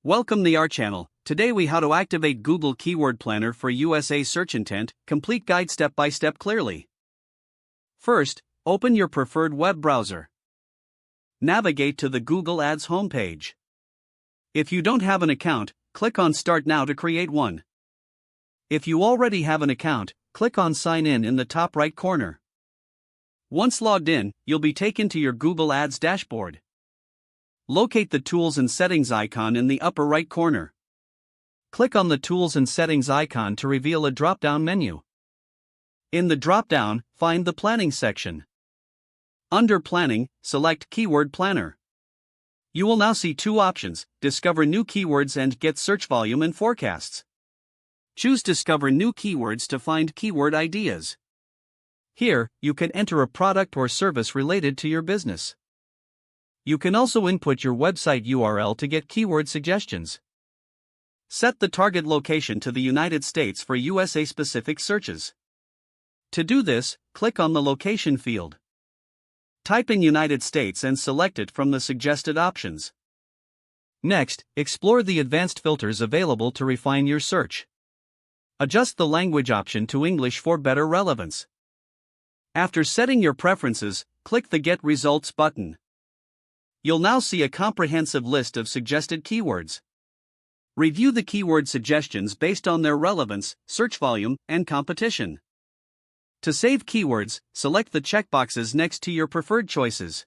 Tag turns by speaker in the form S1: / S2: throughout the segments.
S1: Welcome to our channel. Today we how to activate Google Keyword Planner for USA search intent, complete guide step by step clearly. First, open your preferred web browser. Navigate to the Google Ads homepage. If you don't have an account, click on Start Now to create one. If you already have an account, click on Sign in the top right corner. Once logged in, you'll be taken to your Google Ads dashboard. Locate the Tools and Settings icon in the upper right corner. Click on the Tools and Settings icon to reveal a drop-down menu. In the drop-down, find the Planning section. Under Planning, select Keyword Planner. You will now see two options: Discover New Keywords and Get Search Volume and Forecasts. Choose Discover New Keywords to find keyword ideas. Here, you can enter a product or service related to your business. You can also input your website URL to get keyword suggestions. Set the target location to the United States for USA-specific searches. To do this, click on the Location field. Type in United States and select it from the suggested options. Next, explore the advanced filters available to refine your search. Adjust the language option to English for better relevance. After setting your preferences, click the Get Results button. You'll now see a comprehensive list of suggested keywords. Review the keyword suggestions based on their relevance, search volume, and competition. To save keywords, select the checkboxes next to your preferred choices.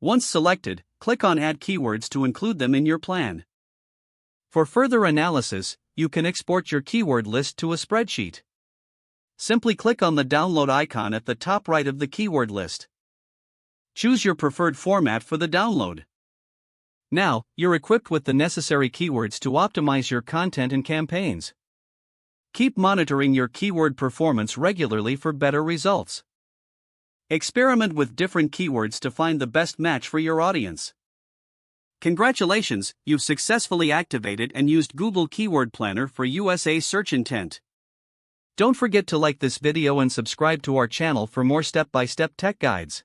S1: Once selected, click on Add Keywords to include them in your plan. For further analysis, you can export your keyword list to a spreadsheet. Simply click on the download icon at the top right of the keyword list. Choose your preferred format for the download. Now, you're equipped with the necessary keywords to optimize your content and campaigns. Keep monitoring your keyword performance regularly for better results. Experiment with different keywords to find the best match for your audience. Congratulations, you've successfully activated and used Google Keyword Planner for USA search intent. Don't forget to like this video and subscribe to our channel for more step-by-step tech guides.